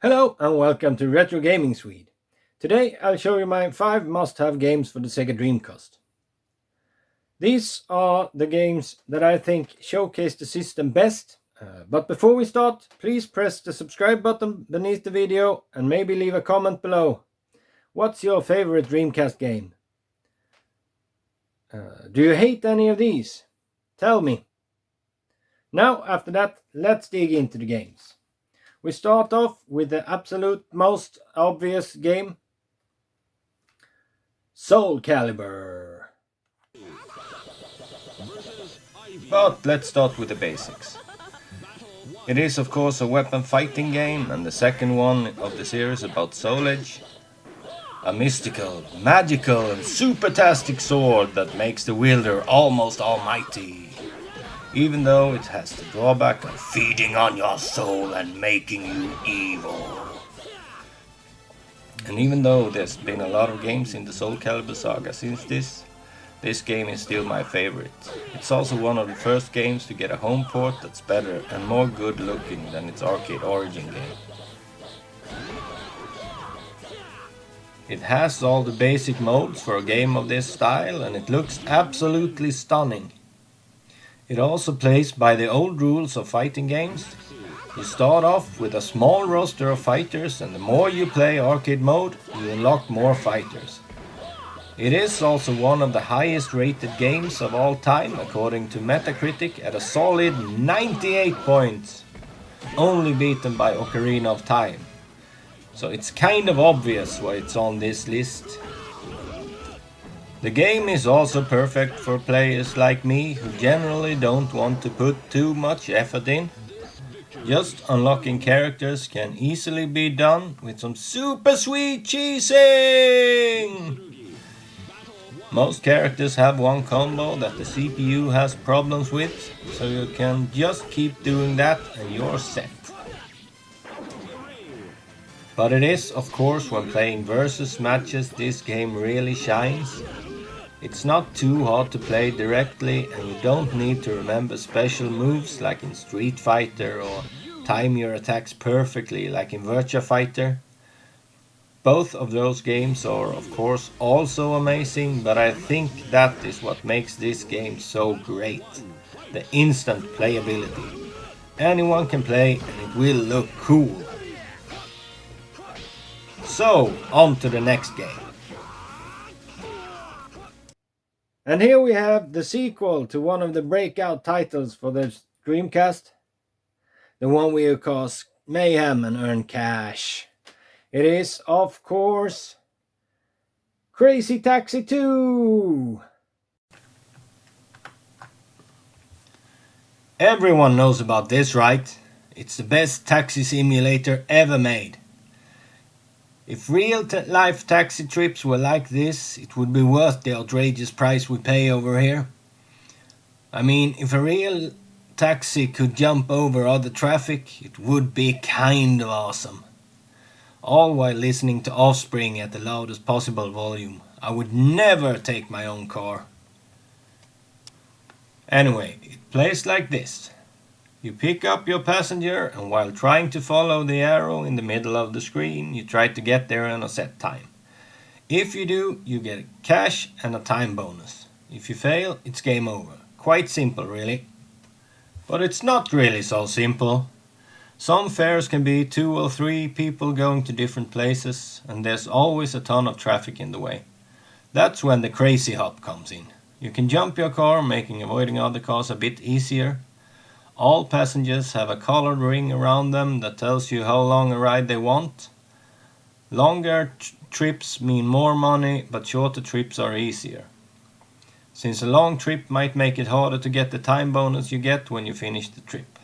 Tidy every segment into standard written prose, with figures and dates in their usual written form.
Hello and welcome to Retro Gaming Swede. Today I'll show you my 5 must-have games for the Sega Dreamcast. These are the games that I think showcase the system best. But before we start, please press the subscribe button beneath the video and maybe leave a comment below. What's your favorite Dreamcast game? Do you hate any of these? Tell me. Now, after that, let's dig into the games. We start off with the absolute most obvious game, Soulcalibur. But let's start with the basics. It is of course a weapon fighting game, and the second one of the series about Soul Edge. A mystical, magical and supertastic sword that makes the wielder almost almighty. Even though it has the drawback of feeding on your soul and making you evil. And even though there's been a lot of games in the Soulcalibur saga since this game is still my favorite. It's also one of the first games to get a home port that's better and more good looking than its arcade origin game. It has all the basic modes for a game of this style, and it looks absolutely stunning. It also plays by the old rules of fighting games. You start off with a small roster of fighters, and the more you play arcade mode, you unlock more fighters. It is also one of the highest rated games of all time according to Metacritic at a solid 98 points, only beaten by Ocarina of Time. So it's kind of obvious why it's on this list. The game is also perfect for players like me who generally don't want to put too much effort in. Just unlocking characters can easily be done with some super sweet cheesing! Most characters have one combo that the CPU has problems with, so you can just keep doing that and you're set. But it is, of course, when playing versus matches this game really shines. It's not too hard to play directly, and you don't need to remember special moves like in Street Fighter or time your attacks perfectly like in Virtua Fighter. Both of those games are of course also amazing, but I think that is what makes this game so great. The instant playability. Anyone can play and it will look cool. So, on to the next game. And here we have the sequel to one of the breakout titles for the Dreamcast. The one where you cause mayhem and earn cash. It is, of course, Crazy Taxi 2! Everyone knows about this, right? It's the best taxi simulator ever made. If real-life taxi trips were like this, it would be worth the outrageous price we pay over here. I mean, if a real taxi could jump over other traffic, it would be kind of awesome. All while listening to Offspring at the loudest possible volume. I would never take my own car. Anyway, it plays like this. You pick up your passenger, and while trying to follow the arrow in the middle of the screen, you try to get there in a set time. If you do, you get cash and a time bonus. If you fail, it's game over. Quite simple, really. But it's not really so simple. Some fares can be 2 or 3 people going to different places, and there's always a ton of traffic in the way. That's when the crazy hop comes in. You can jump your car, making avoiding other cars a bit easier. All passengers have a colored ring around them that tells you how long a ride they want. Longer trips mean more money, but shorter trips are easier. Since a long trip might make it harder to get the time bonus you get when you finish the trip.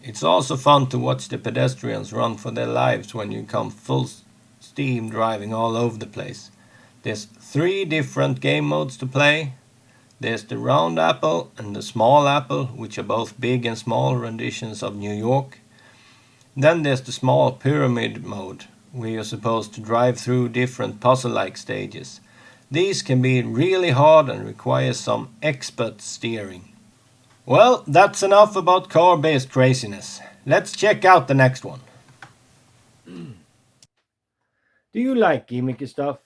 It's also fun to watch the pedestrians run for their lives when you come full steam driving all over the place. There's 3 different game modes to play. There's the round apple and the small apple, which are both big and small renditions of New York. Then there's the small pyramid mode, where you're supposed to drive through different puzzle-like stages. These can be really hard and require some expert steering. Well, that's enough about car-based craziness. Let's check out the next one. Do you like gimmicky stuff?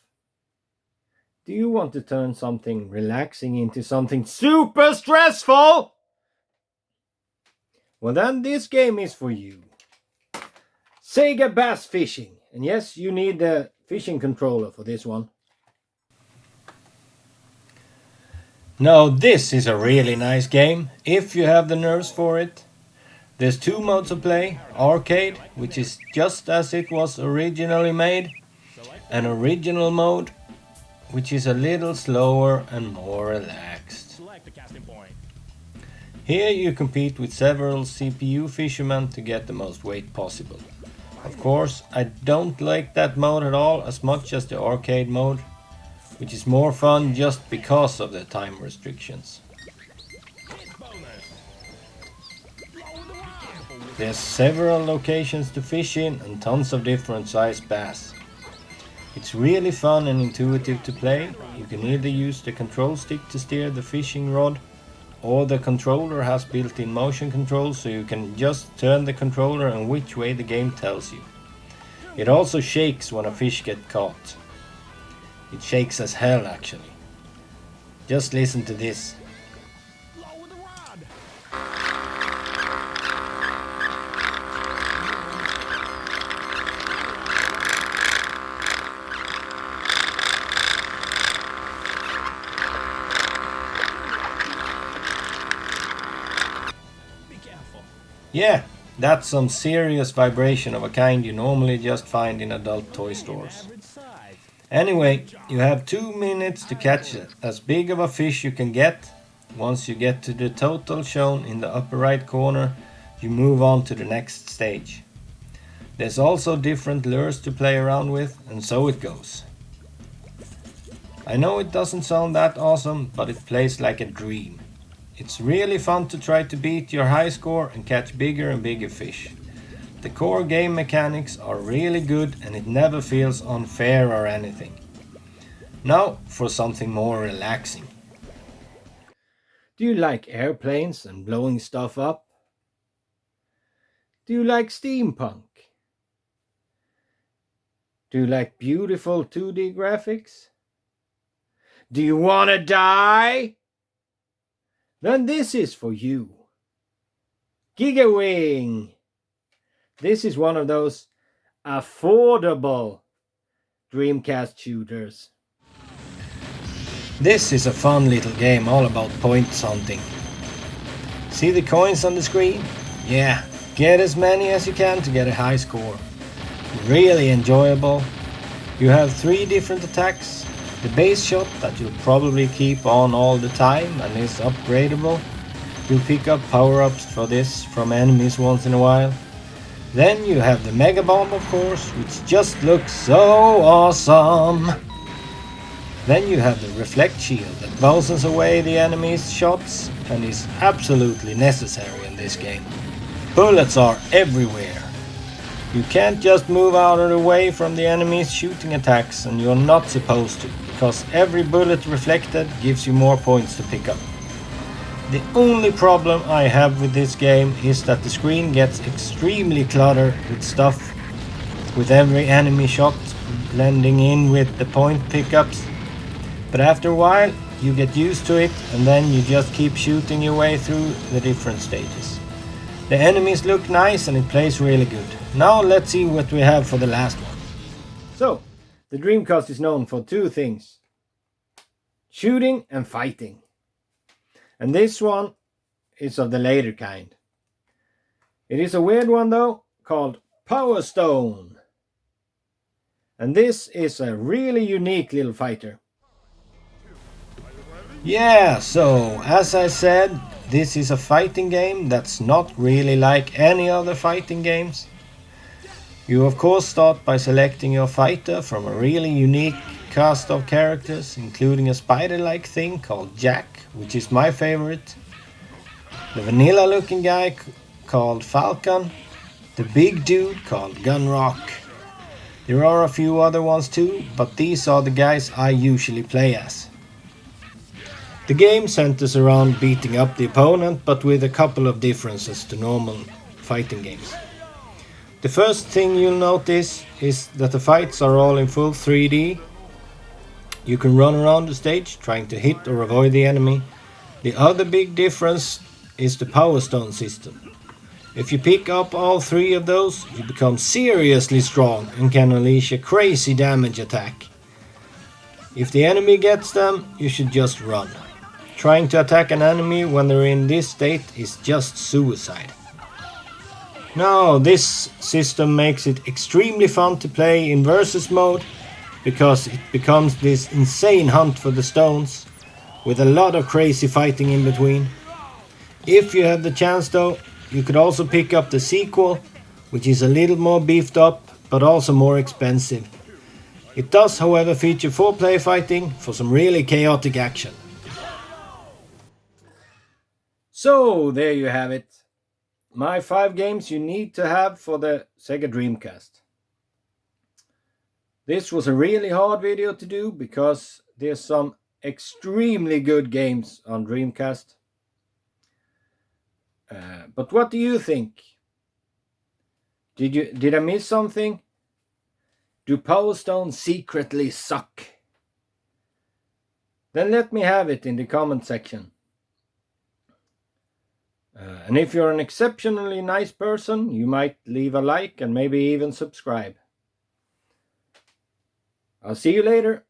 Do you want to turn something relaxing into something super stressful? Well, then this game is for you. Sega Bass Fishing. And yes, you need the fishing controller for this one. Now, this is a really nice game, if you have the nerves for it. There's two modes of play: arcade, which is just as it was originally made, and original mode, which is a little slower and more relaxed. Here you compete with several CPU fishermen to get the most weight possible. Of course, I don't like that mode at all as much as the arcade mode, which is more fun just because of the time restrictions. There's several locations to fish in and tons of different size bass. It's really fun and intuitive to play. You can either use the control stick to steer the fishing rod, or the controller has built-in motion control, so you can just turn the controller and which way the game tells you. It also shakes when a fish gets caught. It shakes as hell actually. Just listen to this. Yeah, that's some serious vibration of a kind you normally just find in adult toy stores. Anyway, you have 2 minutes to catch as big of a fish you can get. Once you get to the total shown in the upper right corner, you move on to the next stage. There's also different lures to play around with, and so it goes. I know it doesn't sound that awesome, but it plays like a dream. It's really fun to try to beat your high score and catch bigger and bigger fish. The core game mechanics are really good and it never feels unfair or anything. Now for something more relaxing. Do you like airplanes and blowing stuff up? Do you like steampunk? Do you like beautiful 2D graphics? Do you wanna die? Then this is for you. Gigawing. This is one of those affordable Dreamcast shooters. This is a fun little game all about points hunting. See the coins on the screen? Yeah, get as many as you can to get a high score. Really enjoyable. You have 3 different attacks. The base shot that you'll probably keep on all the time and is upgradable. You'll pick up power-ups for this from enemies once in a while. Then you have the Mega Bomb, of course, which just looks so awesome. Then you have the Reflect Shield that bounces away the enemy's shots and is absolutely necessary in this game. Bullets are everywhere. You can't just move out of the way from the enemy's shooting attacks, and you're not supposed to, because every bullet reflected gives you more points to pick up. The only problem I have with this game is that the screen gets extremely cluttered with stuff, with every enemy shot blending in with the point pickups. But after a while you get used to it, and then you just keep shooting your way through the different stages. The enemies look nice and it plays really good. Now let's see what we have for the last one. So, the Dreamcast is known for 2 things: shooting and fighting. And this one is of the later kind. It is a weird one though, called Powerstone. And this is a really unique little fighter. Yeah, so as I said, this is a fighting game that's not really like any other fighting games. You of course start by selecting your fighter from a really unique cast of characters, including a spider-like thing called Jack, which is my favorite, the vanilla-looking guy called Falcon, the big dude called Gunrock. There are a few other ones too, but these are the guys I usually play as. The game centers around beating up the opponent, but with a couple of differences to normal fighting games. The first thing you'll notice is that the fights are all in full 3D. You can run around the stage trying to hit or avoid the enemy. The other big difference is the Powerstone system. If you pick up all 3 of those, you become seriously strong and can unleash a crazy damage attack. If the enemy gets them, you should just run. Trying to attack an enemy when they're in this state is just suicide. Now, this system makes it extremely fun to play in versus mode, because it becomes this insane hunt for the stones, with a lot of crazy fighting in between. If you have the chance though, you could also pick up the sequel, which is a little more beefed up, but also more expensive. It does, however, feature 4-player fighting for some really chaotic action. So, there you have it. My 5 games you need to have for the Sega Dreamcast. This was a really hard video to do because there's some extremely good games on Dreamcast. But what do you think? Did I miss something? Do Powerstone secretly suck? Then let me have it in the comment section. And if you're an exceptionally nice person, you might leave a like and maybe even subscribe. I'll see you later.